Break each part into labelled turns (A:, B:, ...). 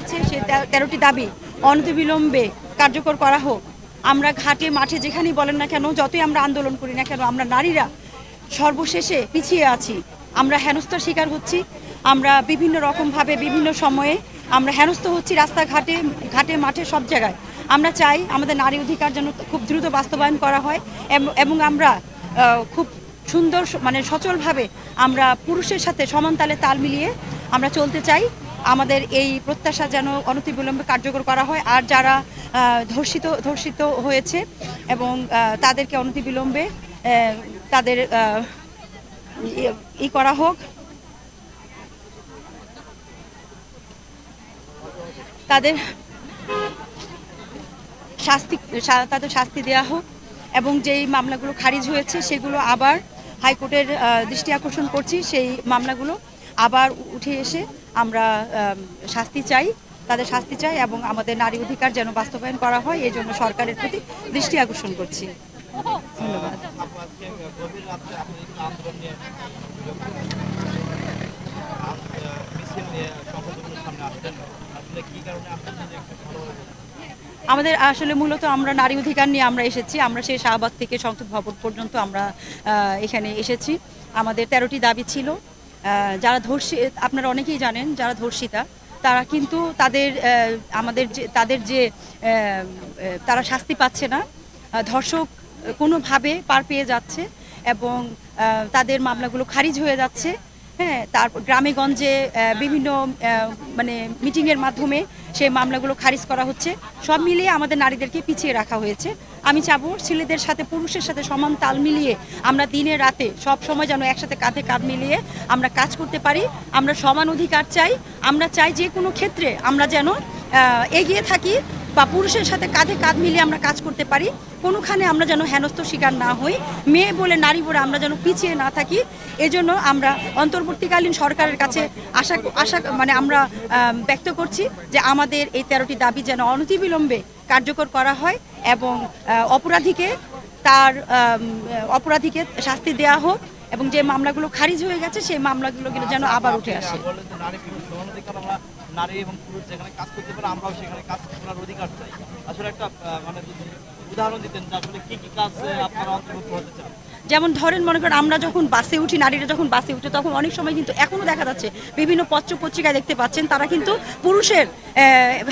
A: আছে সেই 13টি দাবি অনতিবিলম্বে কার্যকর করা হোক। আমরা ঘাটে মাঠে যেখানেই বলেন না কেন, যতই আমরা আন্দোলন করি না কেন, আমরা নারীরা সর্বশেষে পিছিয়ে আছি। আমরা হেনস্থার শিকার হচ্ছি। আমরা বিভিন্ন রকমভাবে বিভিন্ন সময়ে আমরা হেনস্থ হচ্ছি, রাস্তাঘাটে ঘাটে মাঠে সব জায়গায়। আমরা চাই আমাদের নারী অধিকার যেন খুব দ্রুত বাস্তবায়ন করা হয় এবং আমরা খুব সুন্দর মানে সচলভাবে আমরা পুরুষের সাথে সমান তালে তাল মিলিয়ে আমরা চলতে চাই। আমাদের এই প্রত্যাশা যেন অনতিবিলম্বে কার্যকর করা হয়। আর যারা ধর্ষিত হয়েছে এবং তাদেরকে অনতিবিলম্বে তাদের করা হোক, তাদের শাস্তি দেওয়া হোক এবং যেই মামলাগুলো খারিজ হয়েছে সেগুলো আবার হাইকোর্টের দৃষ্টি আকর্ষণ করছি, সেই মামলাগুলো আবার উঠে এসে আমরা তাদের শাস্তি চাই এবং আমাদের নারী অধিকার যেন বাস্তবায়ন করা হয়, এই জন্য সরকারের প্রতি দৃষ্টি আকর্ষণ করছি। ধন্যবাদ। আমাদের আসলে মূলত আমরা নারী অধিকার নিয়ে আমরা এসেছি। আমরা সেই শাহবাগ থেকে সংসদ ভবন পর্যন্ত আমরা এখানে এসেছি। আমাদের 13টি দাবি ছিল। যারা আপনারা অনেকেই জানেন, যারা ধর্ষিতা তারা কিন্তু তারা শাস্তি পাচ্ছে না। ধর্ষক কোনোভাবে পার পেয়ে যাচ্ছে এবং তাদের মামলাগুলো খারিজ হয়ে যাচ্ছে। হ্যাঁ, তারপর গ্রামে গঞ্জে বিভিন্ন মানে মিটিংয়ের মাধ্যমে সেই মামলাগুলো খারিজ করা হচ্ছে। সব মিলিয়ে আমাদের নারীদেরকে পিছিয়ে রাখা হয়েছে। আমি চাবো ছেলেদের সাথে পুরুষের সাথে সমান তাল মিলিয়ে আমরা দিনে রাতে সব সময় যেন একসাথে কাঁধে কাঁধ মিলিয়ে আমরা কাজ করতে পারি। আমরা সমান অধিকার চাই। আমরা চাই যে কোনো ক্ষেত্রে আমরা যেন এগিয়ে থাকি বা পুরুষের সাথে কাঁধে কাঁধ মিলিয়ে আমরা কাজ করতে পারি। কোনোখানে আমরা যেন হেনস্থ শিকার না হই, মেয়ে বলে নারী বলে আমরা যেন পিছিয়ে না থাকি। এজন্য আমরা অন্তর্বর্তীকালীন সরকারের কাছে আশা মানে আমরা ব্যক্ত করছি যে আমাদের এই 13টি দাবি যেন অনতিবিলম্বে কার্যকর করা হয় এবং অপরাধীকে শাস্তি দেওয়া হোক এবং যে মামলাগুলো খারিজ হয়ে গেছে সেই মামলাগুলো যেন আবার উঠে আসে।
B: নারী এবং পুরুষ যেখানে কাজ করতে পারে আমরাও সেখানে কাজ করার অধিকার চাই। আসলে একটা মানে উদাহরণ দিতেন যে আসলে কি কি কাজ আপনারা অন্তর্ভুক্ত হতে চান?
A: যেমন ধরেন, মনে করেন আমরা যখন বাসে উঠি, নারীরা যখন বাসে উঠে তখন অনেক সময় কিন্তু এখনও দেখা যাচ্ছে বিভিন্ন পত্র পত্রিকায় দেখতে পাচ্ছেন তারা কিন্তু পুরুষের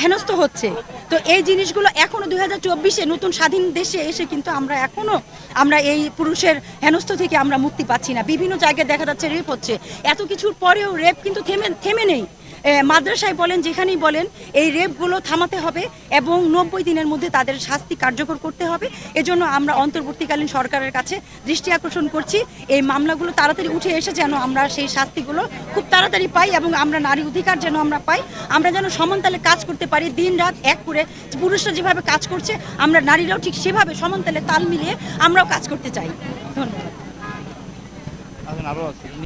A: হেনস্থ হচ্ছে। তো এই জিনিসগুলো এখনও 2024-এ নতুন স্বাধীন দেশে এসে কিন্তু আমরা এই পুরুষের হেনস্থ থেকে আমরা মুক্তি পাচ্ছি না। বিভিন্ন জায়গায় দেখা যাচ্ছে রেপ হচ্ছে। এত কিছুর পরেও রেপ কিন্তু থেমে নেই। মাদ্রাসায় বলেন, যেখানেই বলেন, এই রেপগুলো থামাতে হবে এবং 90 দিনের মধ্যে তাদের শাস্তি কার্যকর করতে হবে। এজন্য আমরা অন্তর্বর্তীকালীন সরকারের কাছে দৃষ্টি আকর্ষণ করছি এই মামলাগুলো তাড়াতাড়ি উঠে এসে যেন আমরা সেই শাস্তিগুলো খুব তাড়াতাড়ি পাই এবং আমরা নারী অধিকার যেন আমরা পাই। আমরা যেন সমান তালে কাজ করতে পারি, দিন রাত এক করে। পুরুষরা যেভাবে কাজ করছে আমরা নারীরাও ঠিক সেভাবে সমান তালে তাল মিলিয়ে আমরাও কাজ করতে চাই। ধন্যবাদ।